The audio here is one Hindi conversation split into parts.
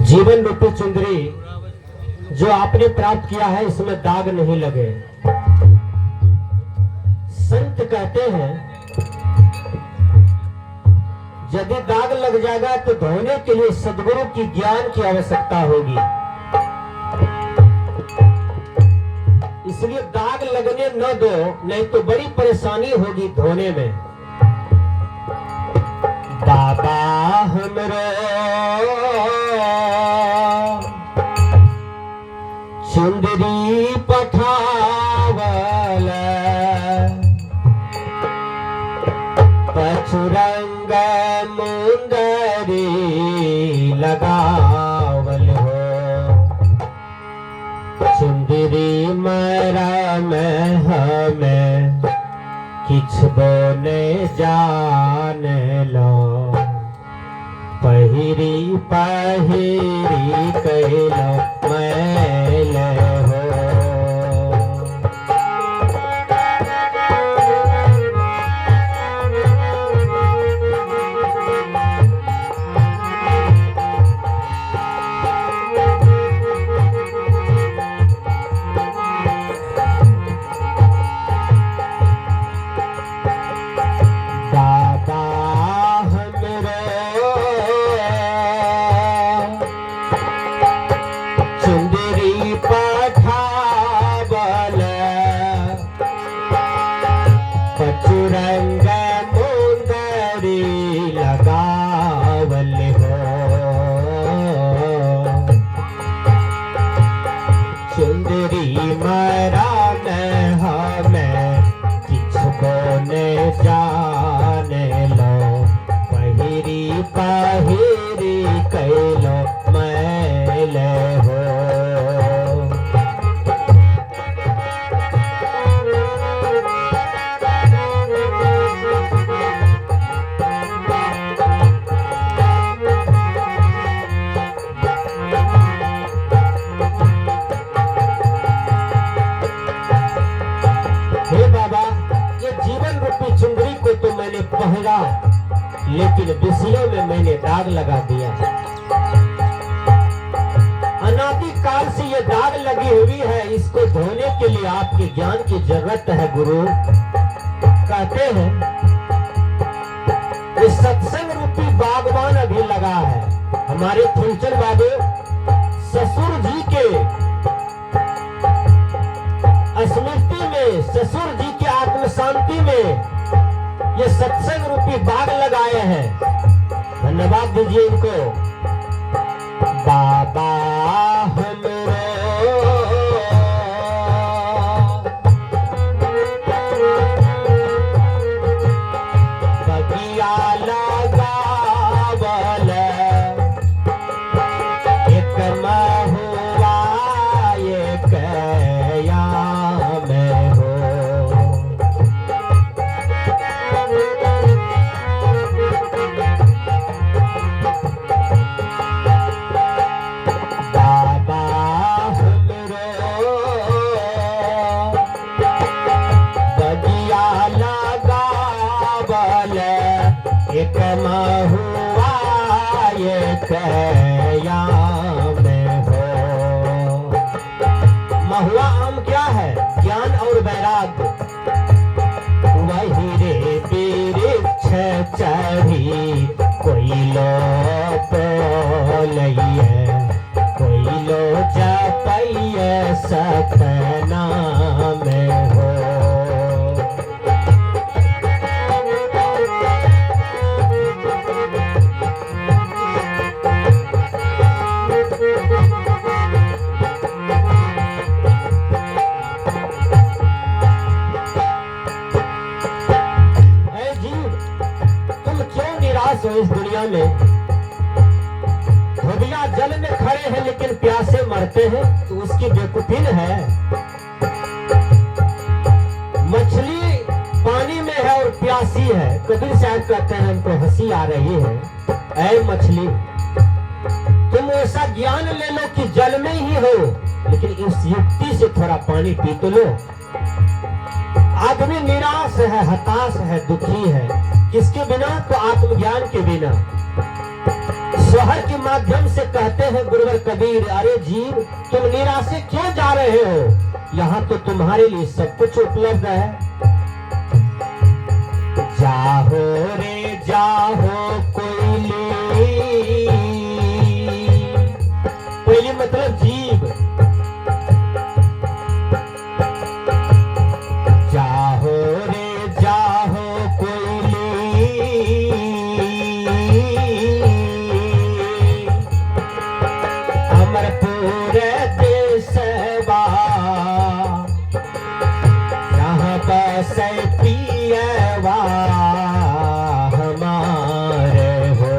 जीवन रूपी चुंदरी जो आपने प्राप्त किया है इसमें दाग नहीं लगे। संत कहते हैं यदि दाग लग जाएगा तो धोने के लिए सद्गुरु की ज्ञान की आवश्यकता होगी। इसलिए दाग लगने न दो, नहीं तो बड़ी परेशानी होगी धोने में। बाबा हमरो चुंदरी पठावल पचुरंग मुंदरी लगावल हो। चुंदरी मरा में हमें किछ बोने जान लो। पहिरी पहिरी कैलो मैल हो। पचुरंग मुंदरी लगावल हो। चुंदरी मरा में हमें किछ बोने जाने लो। पहिरी पहिरी कैलो मैल हो। पहरा लेकिन विषयों में मैंने दाग लगा दिया। अनादि काल से ये दाग लगी हुई है, इसको धोने के लिए आपके ज्ञान की जरूरत है गुरु। कहते हैं इस सत्संग रूपी बागवान अभी लगा है हमारे फुलचंद बाबू ससुर जी के स्मृति में, ससुर जी के आत्म शांति में ये सत्संग रूपी बाग लगाए हैं। धन्यवाद दीजिए इनको। बाबा हमरो बगिया लगावल एक महुआ एक याम हो। एक महुआ एक याम हो। महुआ आम क्या है? ज्ञान और वैराग्य। वही रे वृक्ष चढ़ी कोई लो पोलैये, कोई लो जपैये सतना में हो। इस दुनिया में धोबिया जल में खड़े हैं लेकिन प्यासे मरते हैं, तो उसकी बेवकूफी है। मछली पानी में है और प्यासी है। कबीर साहब कहते हैं हमको हंसी आ रही है। ऐ मछली, तुम ऐसा ज्ञान ले लो कि जल में ही हो, लेकिन इस युक्ति से थोड़ा पानी पी तो लो। आदमी निराश है, हताश है, दुखी है, किसके बिना? तो आत्मज्ञान के बिना। सोहर के माध्यम से कहते हैं गुरुवर कबीर, अरे जीव तुम निराशे क्यों जा रहे हो, यहाँ तो तुम्हारे लिए सब कुछ उपलब्ध है। जाहो रे जाहो कोयली, कोयली मतलब जीव, जाहो रे जाहो कोयली, अमरपुर देशवा, जहाँ बस पियवा हमारे हो।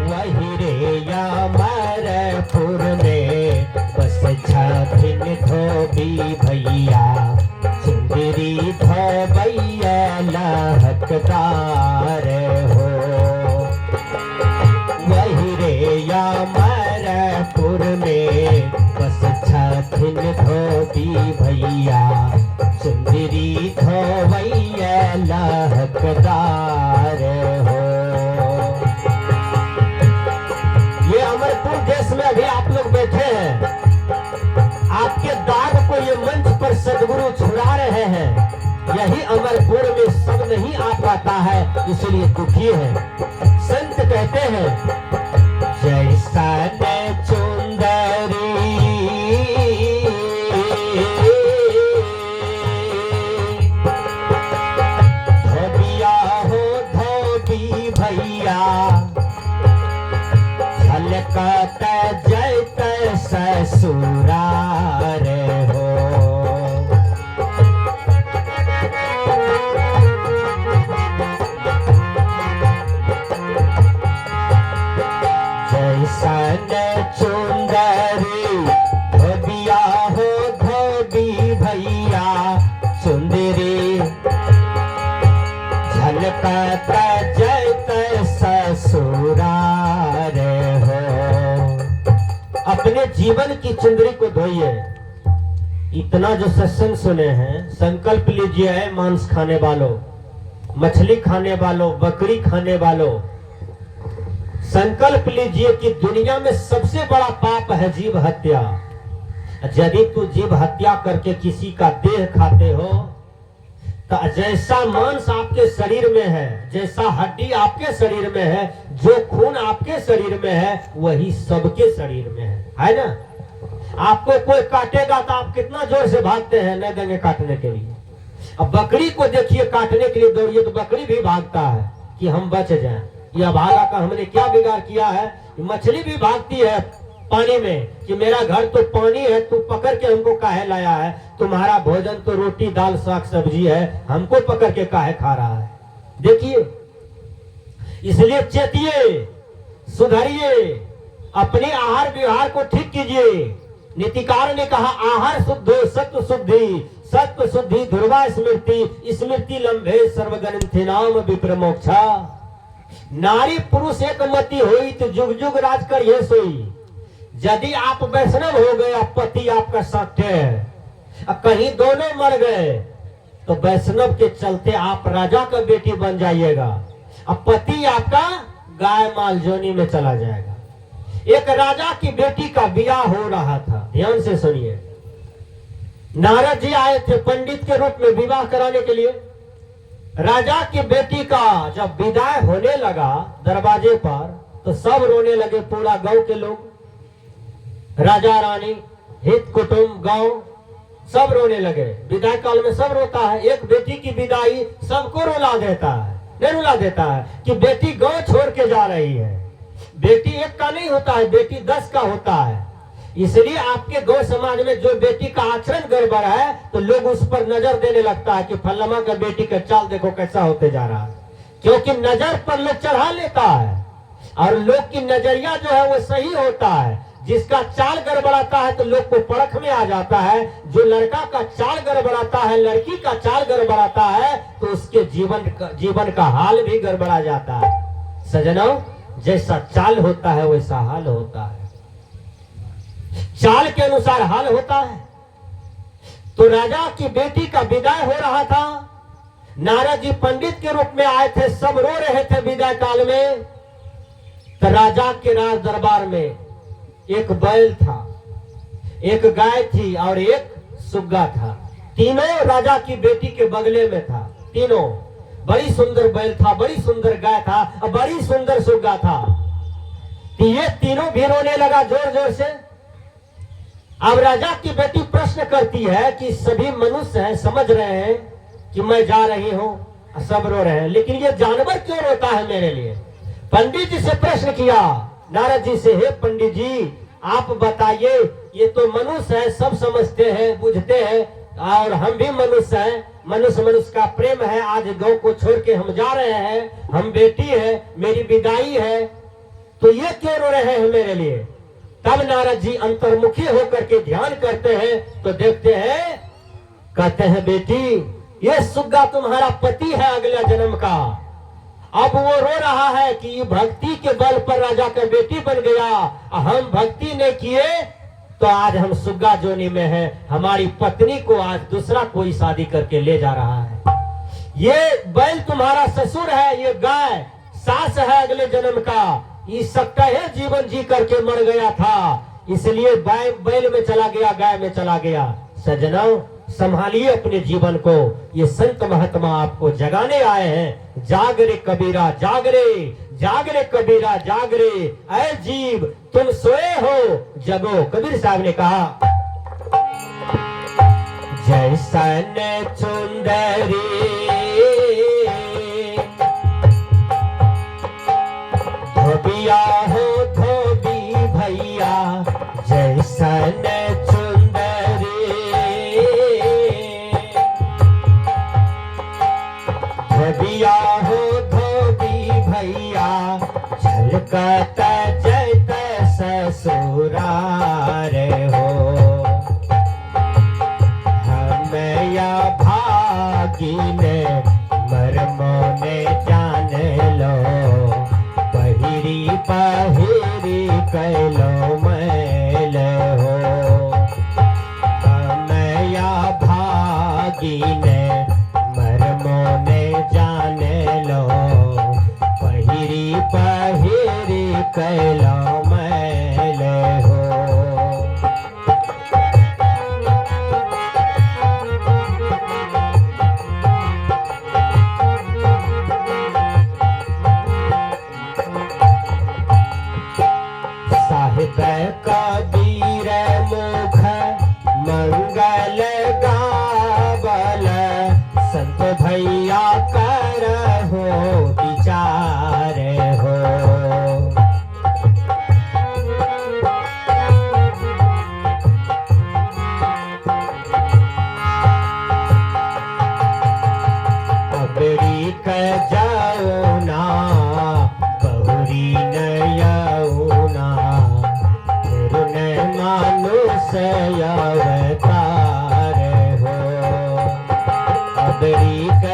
वही रे अमरपुर में बस छथिन धोबी भैया, सुंदरी धोबैया लहकदार हो। वही रे अमरपुर में बस छथिन धोबी भैया, सुंदरी धोबैया लहकदार हो। ये अमरपुर देश में अभी आप लोग बैठे हैं, आपके दाग को ये मंच पर सदगुरु छुड़ा रहे हैं। यही अमरपुर में सब नहीं आ पाता है, इसलिए दुखी है। संत कहते हैं, जैसा ने चुंदरी धोबिया हो धोबी भैया, झलकत जैत ससुरार हो। जैसन चुंदरी धोबिया हो धोबी भैया, सुंदरी झलकत जैत ससुरार हो। अपने जीवन की चुंदरी को धोइए। इतना जो सत्संग सुने हैं, संकल्प लीजिए है मांस खाने वालों, मछली खाने वालों, बकरी खाने वालों, संकल्प लीजिए कि दुनिया में सबसे बड़ा पाप है जीव हत्या। यदि तू जीव हत्या करके किसी का देह खाते हो, तो जैसा मांस आपके शरीर में है, जैसा हड्डी आपके शरीर में है, जो खून आपके शरीर में है, वही सबके शरीर में है ना। आपको कोई काटेगा तो आप कितना जोर से भागते हैं न देंगे काटने के लिए। अब बकरी को देखिए काटने के लिए दौड़िए तो बकरी भी भागता है कि हम बच जाएं। यह भागा का हमने क्या बिगाड़ किया है। मछली भी भागती है पानी में कि मेरा घर तो पानी है, तू पकड़ के हमको काहे लाया है, तुम्हारा भोजन तो रोटी दाल साग सब्जी है, हमको पकड़ के काहे खा रहा है। देखिए, इसलिए चेतिए, सुधरिए, अपने आहार विहार को ठीक कीजिए। नीतिकार ने कहा, आहार शुद्ध सत्व शुद्धि, सत्व शुद्धि ध्रुवा स्मृति, स्मृति लंबे सर्वगणित नाम विप्र मोक्षा। नारी पुरुष एक मति हुई तो जुग जुग राज कर ये सोई। यदि आप वैष्णव हो गए, पति आपका साक्ष्य है, कहीं दोनों मर गए तो वैष्णव के चलते आप राजा का बेटी बन जाइएगा, अब पति आपका गाय माल जोनी में चला जाएगा। एक राजा की बेटी का विवाह हो रहा था, ध्यान से सुनिए। नारद जी आए थे पंडित के रूप में विवाह कराने के लिए। राजा की बेटी का जब विदाई होने लगा दरवाजे पर, तो सब रोने लगे, पूरा गांव के लोग, राजा रानी, हित कुटुंब, गांव सब रोने लगे। विदाई काल में सब रोता है। एक बेटी की विदाई सबको रुला देता है, नहीं रुला देता है कि बेटी गांव छोड़ के जा रही है। बेटी एक का नहीं होता है, बेटी 10 का होता है। इसलिए आपके गौ समाज में जो बेटी का आचरण गड़बड़ है तो लोग उस पर नजर देने लगता है कि फल्लमा का बेटी का चाल देखो कैसा होते जा रहा है, क्योंकि नजर पर लोग चढ़ा लेता है और लोग की नजरिया जो है वो सही होता है। जिसका चाल गड़बड़ाता है तो लोग को परख में आ जाता है। जो लड़का का चाल गड़बड़ाता है, लड़की का चाल गड़बड़ाता है, तो उसके जीवन का हाल भी गड़बड़ा जाता है। सजनों, जैसा चाल होता है वैसा हाल होता है, चाल के अनुसार हाल होता है। तो राजा की बेटी का विदाई हो रहा था। नारद जी पंडित के रूप में आए थे, सब रो रहे थे विदाई काल में। तो राजा के राज दरबार में एक बैल था, एक गाय थी और एक सुग्गा था। तीनों राजा की बेटी के बगले में था। तीनों, बड़ी सुंदर बैल था, बड़ी सुंदर गाय था और बड़ी सुंदर सुग्गा था। तो ये तीनों भी रोने लगा जोर जोर से। अब राजा की बेटी प्रश्न करती है कि सभी मनुष्य हैं, समझ रहे हैं कि मैं जा रही हूं, सब रो रहे हैं, लेकिन ये जानवर क्यों रोता है मेरे लिए? पंडित जी से प्रश्न किया, नारद जी से, हे पंडित जी आप बताइए, ये तो मनुष्य है, सब समझते हैं बुझते हैं, और हम भी मनुष्य हैं, मनुष्य मनुष्य का प्रेम है। आज गांव को छोड़ के हम जा रहे हैं, हम बेटी है, मेरी विदाई है, तो ये क्यों रो रहे हैं मेरे लिए? तब नारद जी अंतर्मुखी होकर के ध्यान करते हैं तो देखते हैं, कहते हैं बेटी ये सुग्गा तुम्हारा पति है अगले जन्म का। अब वो रो रहा है कि भक्ति के बल पर राजा का बेटी बन गया, हम भक्ति नहीं किए तो आज हम सुग्गा जोनी में है, हमारी पत्नी को आज दूसरा कोई शादी करके ले जा रहा है। ये बैल तुम्हारा ससुर है, ये गाय सास है अगले जन्म का, इस सकता है जीवन जी करके मर गया था, इसलिए बैल में चला गया, गाय में चला गया। सजनों संभालिए अपने जीवन को, ये संत महात्मा आपको जगाने आए हैं। जाग रे कबीरा जाग रे, जाग रे कबीरा जाग रे, ऐ जीव तुम सोए हो जगो। कबीर साहब ने कहा, जैसन सुंदरी धोबिया हो धोबी भैया, जैसन धोबिया हो धोबी भैया, झलकत जैत ससुरार हो। हम या भागिन मरमो ने जान लो, पहिरी पहिरी कैलो मैल हो। हम या भागिन मरमो ने जान लो, पहिरी पहिरी कैलो मैल हो। साहिब कबीर मुख मंगल गावल, संत भैया कर हो विचार हो। अबड़ी क जाओ ना बहुरी नयौना, फिर न मानुष अवतार हो। अबड़ी क